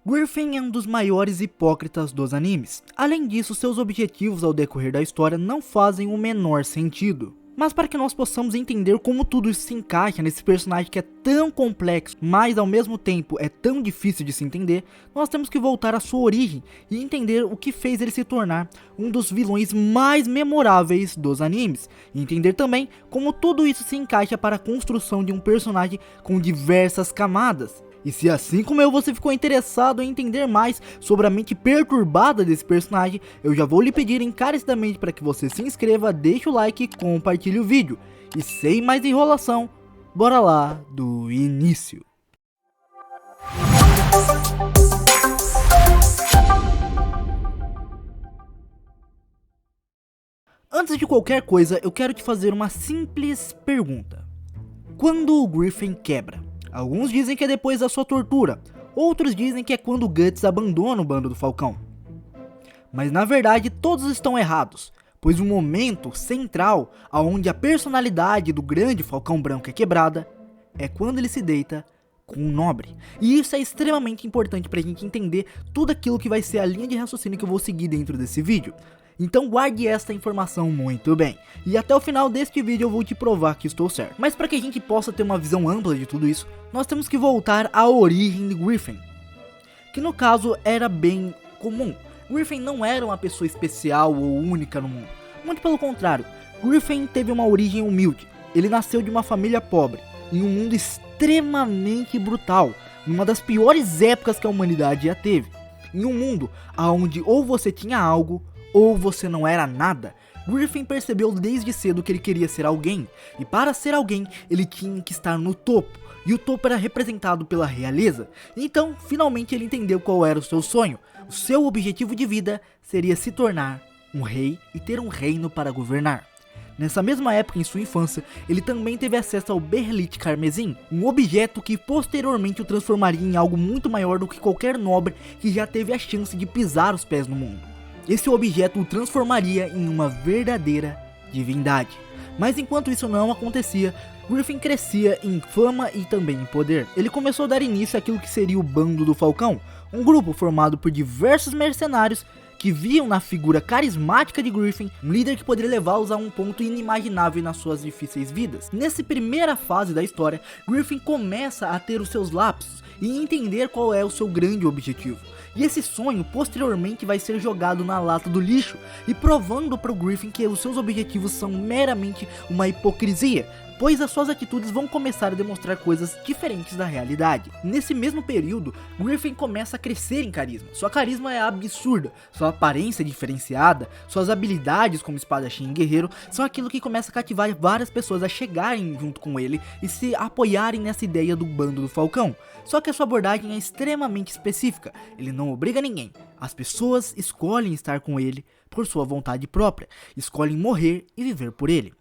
Griffin é um dos maiores hipócritas dos animes. Além disso, seus objetivos ao decorrer da história não fazem o menor sentido. Mas para que nós possamos entender como tudo isso se encaixa nesse personagem que é tão complexo, mas ao mesmo tempo é tão difícil de se entender, nós temos que voltar à sua origem e entender o que fez ele se tornar um dos vilões mais memoráveis dos animes. E entender também como tudo isso se encaixa para a construção de um personagem com diversas camadas. E se assim como eu você ficou interessado em entender mais sobre a mente perturbada desse personagem, eu já vou lhe pedir encarecidamente para que você se inscreva, deixe o like e compartilhe o vídeo. E sem mais enrolação, bora lá do início. Antes de qualquer coisa, eu quero te fazer uma simples pergunta. Quando o Griffin quebra? Alguns dizem que é depois da sua tortura, outros dizem que é quando o Guts abandona o bando do Falcão. Mas na verdade todos estão errados, pois o momento central onde a personalidade do grande Falcão Branco é quebrada é quando ele se deita com um nobre. E isso é extremamente importante pra gente entender tudo aquilo que vai ser a linha de raciocínio que eu vou seguir dentro desse vídeo. Então guarde esta informação muito bem, e até o final deste vídeo eu vou te provar que estou certo. Mas para que a gente possa ter uma visão ampla de tudo isso, nós temos que voltar à origem de Griffin, que no caso era bem comum. Griffin não era uma pessoa especial ou única no mundo, muito pelo contrário. Griffin teve uma origem humilde, ele nasceu de uma família pobre, em um mundo extremamente brutal, numa das piores épocas que a humanidade já teve. Em um mundo onde ou você tinha algo, ou você não era nada. Griffin percebeu desde cedo que ele queria ser alguém, e para ser alguém ele tinha que estar no topo, e o topo era representado pela realeza. Então finalmente ele entendeu qual era o seu sonho. O seu objetivo de vida seria se tornar um rei e ter um reino para governar. Nessa mesma época, em sua infância, ele também teve acesso ao Berrlit Carmesim, um objeto que posteriormente o transformaria em algo muito maior do que qualquer nobre que já teve a chance de pisar os pés no mundo. Esse objeto o transformaria em uma verdadeira divindade. Mas enquanto isso não acontecia, Griffin crescia em fama e também em poder. Ele começou a dar início àquilo que seria o Bando do Falcão, um grupo formado por diversos mercenários que viam na figura carismática de Griffin um líder que poderia levá-los a um ponto inimaginável nas suas difíceis vidas. Nessa primeira fase da história, Griffin começa a ter os seus lapsos e entender qual é o seu grande objetivo. E esse sonho posteriormente vai ser jogado na lata do lixo e provando para o Griffin que os seus objetivos são meramente uma hipocrisia, pois as suas atitudes vão começar a demonstrar coisas diferentes da realidade. Nesse mesmo período, Griffin começa a crescer em carisma. Sua carisma é absurda, sua aparência é diferenciada, suas habilidades como espadachim e guerreiro são aquilo que começa a cativar várias pessoas a chegarem junto com ele e se apoiarem nessa ideia do Bando do Falcão. Só que a sua abordagem é extremamente específica, ele não obriga ninguém, as pessoas escolhem estar com ele por sua vontade própria, escolhem morrer e viver por ele.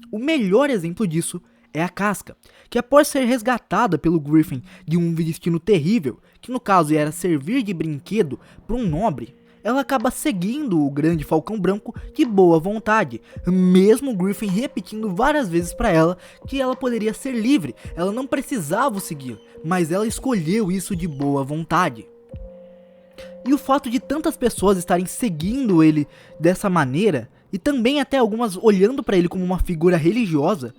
O melhor exemplo disso é a Casca, que após ser resgatada pelo Griffin de um destino terrível, que no caso era servir de brinquedo para um nobre, ela acaba seguindo o grande Falcão Branco de boa vontade, mesmo Griffin repetindo várias vezes para ela que ela poderia ser livre, ela não precisava o seguir, mas ela escolheu isso de boa vontade. E o fato de tantas pessoas estarem seguindo ele dessa maneira, e também até algumas olhando para ele como uma figura religiosa,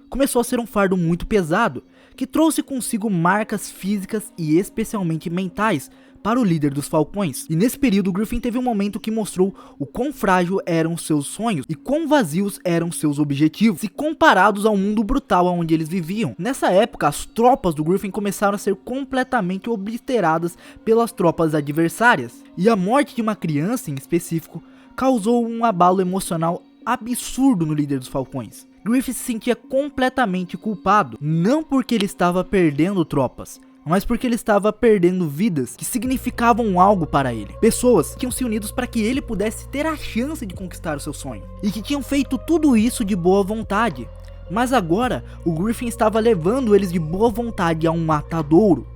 começou a ser um fardo muito pesado, que trouxe consigo marcas físicas e especialmente mentais para o líder dos Falcões. E nesse período Griffin teve um momento que mostrou o quão frágil eram seus sonhos e quão vazios eram seus objetivos, se comparados ao mundo brutal onde eles viviam. Nessa época as tropas do Griffin começaram a ser completamente obliteradas pelas tropas adversárias, e a morte de uma criança em específico causou um abalo emocional absurdo no líder dos Falcões. Griffin se sentia completamente culpado, não porque ele estava perdendo tropas, mas porque ele estava perdendo vidas que significavam algo para ele. Pessoas que tinham se unidos para que ele pudesse ter a chance de conquistar o seu sonho, e que tinham feito tudo isso de boa vontade. Mas agora, o Griffin estava levando eles de boa vontade a um matadouro.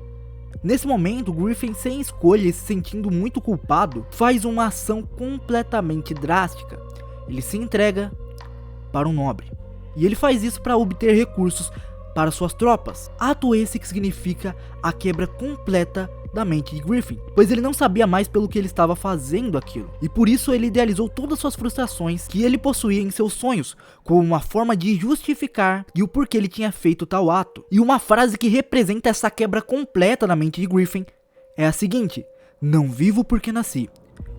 Nesse momento, Griffin, sem escolha e se sentindo muito culpado, faz uma ação completamente drástica. Ele se entrega para um nobre. E ele faz isso para obter recursos para suas tropas. Ato esse que significa a quebra completa da mente de Griffin, pois ele não sabia mais pelo que ele estava fazendo aquilo, e por isso ele idealizou todas suas frustrações que ele possuía em seus sonhos, como uma forma de justificar e o porquê ele tinha feito tal ato. E uma frase que representa essa quebra completa na mente de Griffin é a seguinte: não vivo porque nasci,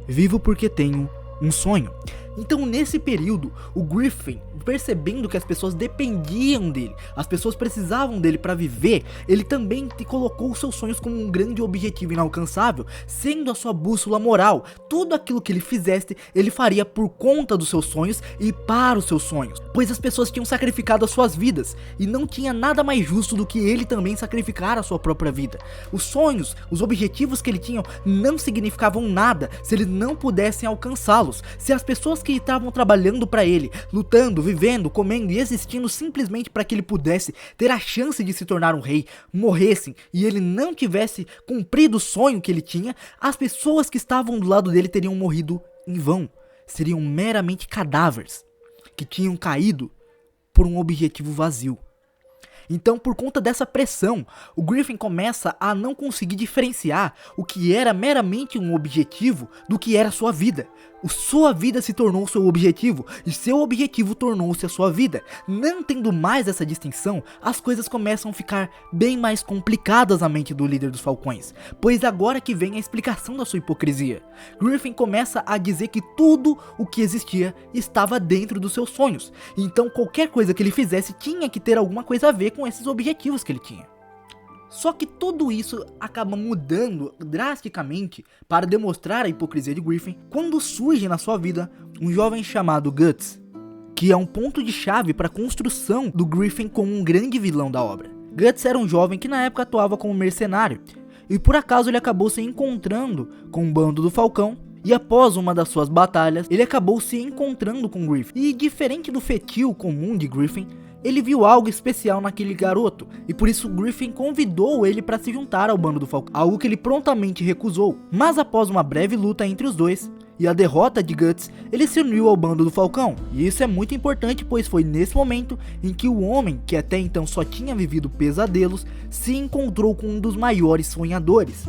vivo porque tenho um sonho. Então nesse período, o Griffin, percebendo que as pessoas dependiam dele, as pessoas precisavam dele para viver, ele também colocou os seus sonhos como um grande objetivo inalcançável, sendo a sua bússola moral. Tudo aquilo que ele fizesse, ele faria por conta dos seus sonhos e para os seus sonhos, pois as pessoas tinham sacrificado as suas vidas, e não tinha nada mais justo do que ele também sacrificar a sua própria vida. Os sonhos, os objetivos que ele tinha não significavam nada se eles não pudessem alcançá-los, se as pessoas que estavam trabalhando para ele, lutando, vivendo, comendo e existindo simplesmente para que ele pudesse ter a chance de se tornar um rei, morressem e ele não tivesse cumprido o sonho que ele tinha, as pessoas que estavam do lado dele teriam morrido em vão, seriam meramente cadáveres que tinham caído por um objetivo vazio. Então, por conta dessa pressão, o Griffin começa a não conseguir diferenciar o que era meramente um objetivo do que era sua vida. Sua vida se tornou seu objetivo e seu objetivo tornou-se a sua vida. Não tendo mais essa distinção, as coisas começam a ficar bem mais complicadas na mente do líder dos Falcões, pois agora que vem a explicação da sua hipocrisia. Griffin começa a dizer que tudo o que existia estava dentro dos seus sonhos, então qualquer coisa que ele fizesse tinha que ter alguma coisa a ver com esses objetivos que ele tinha. Só que tudo isso acaba mudando drasticamente para demonstrar a hipocrisia de Griffin quando surge na sua vida um jovem chamado Guts, que é um ponto de chave para a construção do Griffin como um grande vilão da obra. Guts era um jovem que na época atuava como mercenário, e por acaso ele acabou se encontrando com o bando do Falcão, e após uma das suas batalhas, ele acabou se encontrando com Griffin. E diferente do feitio comum de Griffin, ele viu algo especial naquele garoto, e por isso Griffin convidou ele para se juntar ao bando do Falcão, algo que ele prontamente recusou. Mas após uma breve luta entre os dois, e a derrota de Guts, ele se uniu ao bando do Falcão. E isso é muito importante, pois foi nesse momento em que o homem, que até então só tinha vivido pesadelos, se encontrou com um dos maiores sonhadores.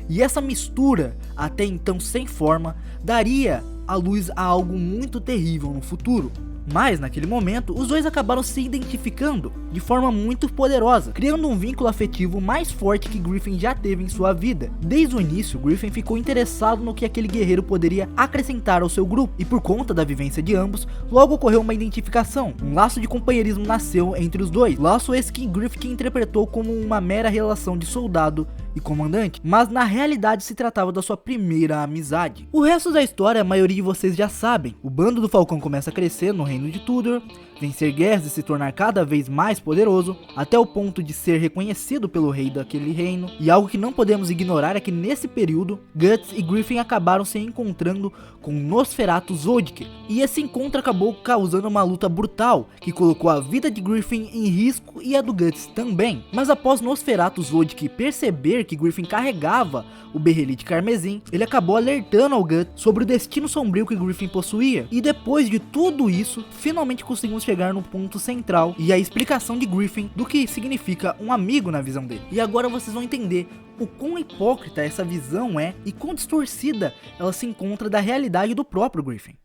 E essa mistura, até então sem forma, daria à luz a algo muito terrível no futuro. Mas naquele momento, os dois acabaram se identificando de forma muito poderosa, criando um vínculo afetivo mais forte que Griffin já teve em sua vida. Desde o início, Griffin ficou interessado no que aquele guerreiro poderia acrescentar ao seu grupo, e por conta da vivência de ambos, logo ocorreu uma identificação. Um laço de companheirismo nasceu entre os dois, laço esse que Griffin interpretou como uma mera relação de soldado e comandante, mas na realidade se tratava da sua primeira amizade. O resto da história a maioria de vocês já sabem. O bando do Falcão começa a crescer no reino de Tudor, vencer guerras e se tornar cada vez mais poderoso, até o ponto de ser reconhecido pelo rei daquele reino. E algo que não podemos ignorar é que nesse período, Guts e Griffin acabaram se encontrando com Nosferatu Zodic, e esse encontro acabou causando uma luta brutal, que colocou a vida de Griffin em risco e a do Guts também. Mas após Nosferatu Zodic perceber que Griffin carregava o berrelite carmesim, ele acabou alertando ao Guts sobre o destino sombrio que Griffin possuía. E depois de tudo isso, finalmente conseguimos chegar no ponto central e a explicação de Griffin do que significa um amigo na visão dele. E agora vocês vão entender o quão hipócrita essa visão é e quão distorcida ela se encontra da realidade do próprio Griffin.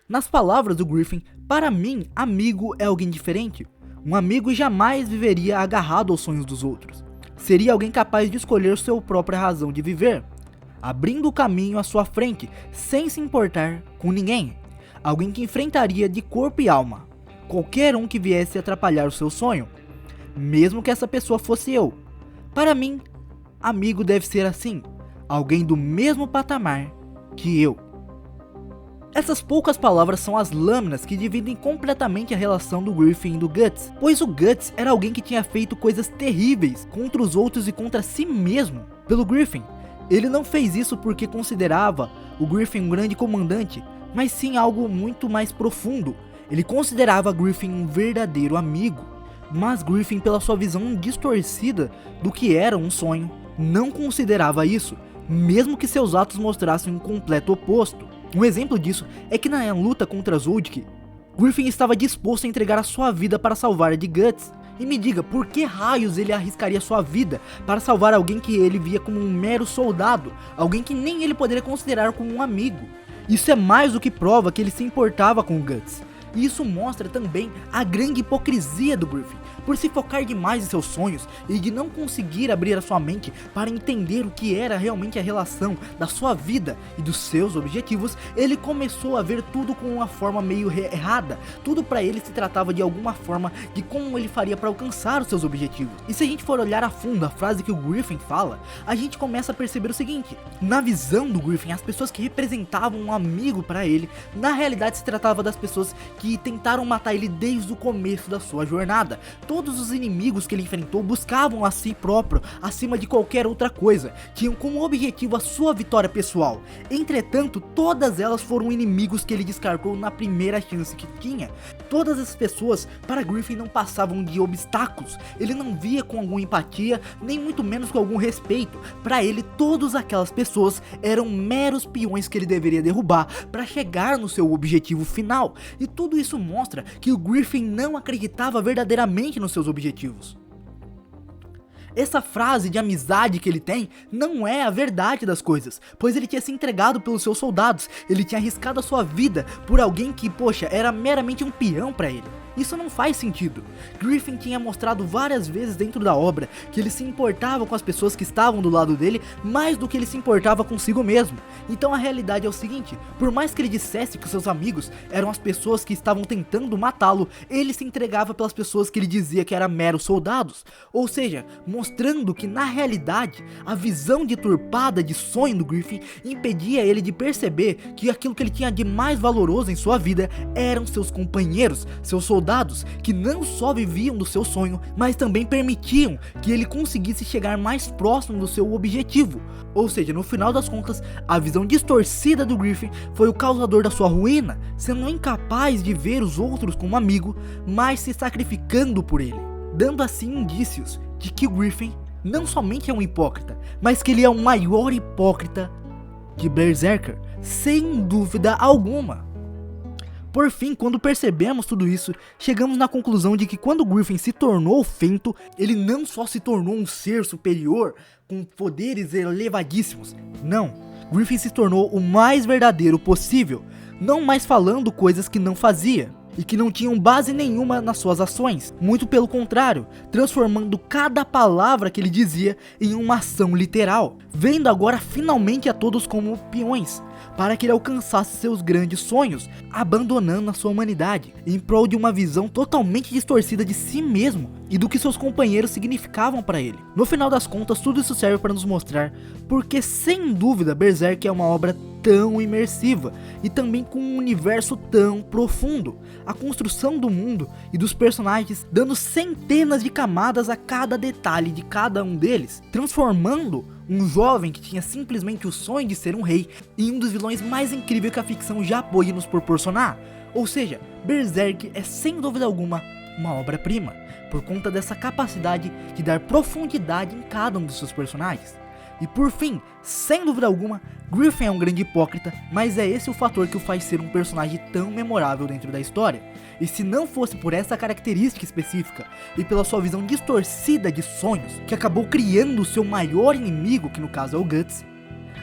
Nas palavras do Griffin, para mim, amigo é alguém diferente. Um amigo jamais viveria agarrado aos sonhos dos outros. Seria alguém capaz de escolher sua própria razão de viver, abrindo o caminho à sua frente, sem se importar com ninguém. Alguém que enfrentaria de corpo e alma qualquer um que viesse atrapalhar o seu sonho, mesmo que essa pessoa fosse eu. Para mim, amigo deve ser assim, alguém do mesmo patamar que eu. Essas poucas palavras são as lâminas que dividem completamente a relação do Griffin e do Guts, pois o Guts era alguém que tinha feito coisas terríveis contra os outros e contra si mesmo. Pelo Griffin, ele não fez isso porque considerava o Griffin um grande comandante, mas sim algo muito mais profundo. Ele considerava Griffin um verdadeiro amigo, mas Griffin, pela sua visão distorcida do que era um sonho, não considerava isso, mesmo que seus atos mostrassem um completo oposto. Um exemplo disso é que na luta contra Zodic, Griffin estava disposto a entregar a sua vida para salvar a de Guts, E me diga, por que raios ele arriscaria sua vida para salvar alguém que ele via como um mero soldado, alguém que nem ele poderia considerar como um amigo? Isso é mais do que prova que ele se importava com o Guts. E isso mostra também a grande hipocrisia do Griffin. Por se focar demais em seus sonhos e de não conseguir abrir a sua mente para entender o que era realmente a relação da sua vida e dos seus objetivos, ele começou a ver tudo com uma forma meio errada. Tudo para ele se tratava de alguma forma de como ele faria para alcançar os seus objetivos. E se a gente for olhar a fundo a frase que o Griffin fala, a gente começa a perceber o seguinte: na visão do Griffin, as pessoas que representavam um amigo para ele, na realidade se tratava das pessoas que tentaram matar ele desde o começo da sua jornada. Todos os inimigos que ele enfrentou buscavam a si próprio acima de qualquer outra coisa, tinham como objetivo a sua vitória pessoal. Entretanto, todas elas foram inimigos que ele descartou na primeira chance que tinha. Todas essas pessoas para Griffin não passavam de obstáculos, ele não via com alguma empatia, nem muito menos com algum respeito. Para ele, todas aquelas pessoas eram meros peões que ele deveria derrubar para chegar no seu objetivo final. E tudo isso mostra que o Griffin não acreditava verdadeiramente nos seus objetivos. Essa frase de amizade que ele tem não é a verdade das coisas, pois ele tinha se entregado pelos seus soldados, ele tinha arriscado a sua vida por alguém que, poxa, era meramente um peão para ele. Isso não faz sentido. Griffin tinha mostrado várias vezes dentro da obra que ele se importava com as pessoas que estavam do lado dele mais do que ele se importava consigo mesmo. Então a realidade é o seguinte: por mais que ele dissesse que seus amigos eram as pessoas que estavam tentando matá-lo, ele se entregava pelas pessoas que ele dizia que eram meros soldados. Ou seja, mostrando que na realidade a visão deturpada de sonho do Griffin impedia ele de perceber que aquilo que ele tinha de mais valoroso em sua vida eram seus companheiros, seus soldados, que não só viviam do seu sonho, mas também permitiam que ele conseguisse chegar mais próximo do seu objetivo. Ou seja, no final das contas, a visão distorcida do Griffin foi o causador da sua ruína, sendo incapaz de ver os outros como amigo, mas se sacrificando por ele, dando assim indícios de que o Griffin não somente é um hipócrita, mas que ele é o maior hipócrita de Berserker, sem dúvida alguma. Por fim, quando percebemos tudo isso, chegamos na conclusão de que quando Griffin se tornou Fento, ele não só se tornou um ser superior com poderes elevadíssimos. Não, Griffin se tornou o mais verdadeiro possível, não mais falando coisas que não fazia e que não tinham base nenhuma nas suas ações. Muito pelo contrário, transformando cada palavra que ele dizia em uma ação literal, vendo agora finalmente a todos como peões, para que ele alcançasse seus grandes sonhos, abandonando a sua humanidade, em prol de uma visão totalmente distorcida de si mesmo e do que seus companheiros significavam para ele. No final das contas, tudo isso serve para nos mostrar porque, sem dúvida, Berserk é uma obra tão imersiva e também com um universo tão profundo. A construção do mundo e dos personagens dando centenas de camadas a cada detalhe de cada um deles, transformando um jovem que tinha simplesmente o sonho de ser um rei em um dos vilões mais incríveis que a ficção já pôde nos proporcionar. Ou seja, Berserk é sem dúvida alguma uma obra-prima, por conta dessa capacidade de dar profundidade em cada um dos seus personagens. E por fim, sem dúvida alguma, Griffin é um grande hipócrita, mas é esse o fator que o faz ser um personagem tão memorável dentro da história. E se não fosse por essa característica específica e pela sua visão distorcida de sonhos, que acabou criando o seu maior inimigo, que no caso é o Guts,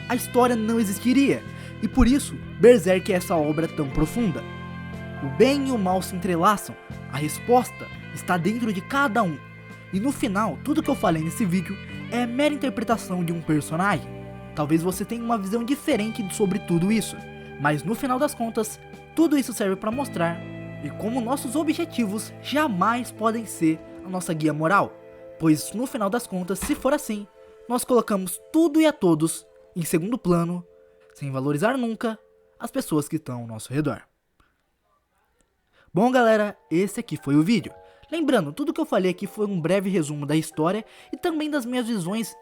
a história não existiria. E por isso, Berserk é essa obra tão profunda. O bem e o mal se entrelaçam, a resposta está dentro de cada um. E no final, tudo que eu falei nesse vídeo é mera interpretação de um personagem. Talvez você tenha uma visão diferente sobre tudo isso, mas no final das contas, tudo isso serve para mostrar e como nossos objetivos jamais podem ser a nossa guia moral, pois no final das contas, se for assim, nós colocamos tudo e a todos em segundo plano, sem valorizar nunca as pessoas que estão ao nosso redor. Bom galera, esse aqui foi o vídeo. Lembrando, tudo que eu falei aqui foi um breve resumo da história e também das minhas visões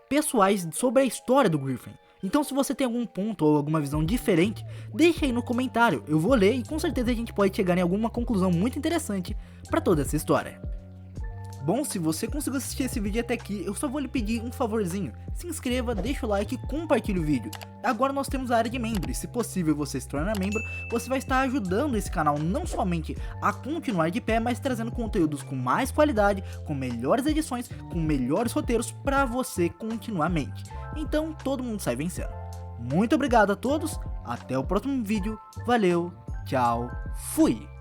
pessoais sobre a história do Griffin. Então se você tem algum ponto ou alguma visão diferente, deixa aí no comentário, eu vou ler e com certeza a gente pode chegar em alguma conclusão muito interessante para toda essa história. Bom, se você conseguiu assistir esse vídeo até aqui, eu só vou lhe pedir um favorzinho. Se inscreva, deixa o like e compartilhe o vídeo. Agora nós temos a área de membro e se possível você se tornar membro, você vai estar ajudando esse canal não somente a continuar de pé, mas trazendo conteúdos com mais qualidade, com melhores edições, com melhores roteiros para você continuamente. Então todo mundo sai vencendo. Muito obrigado a todos, até o próximo vídeo, valeu, tchau, fui!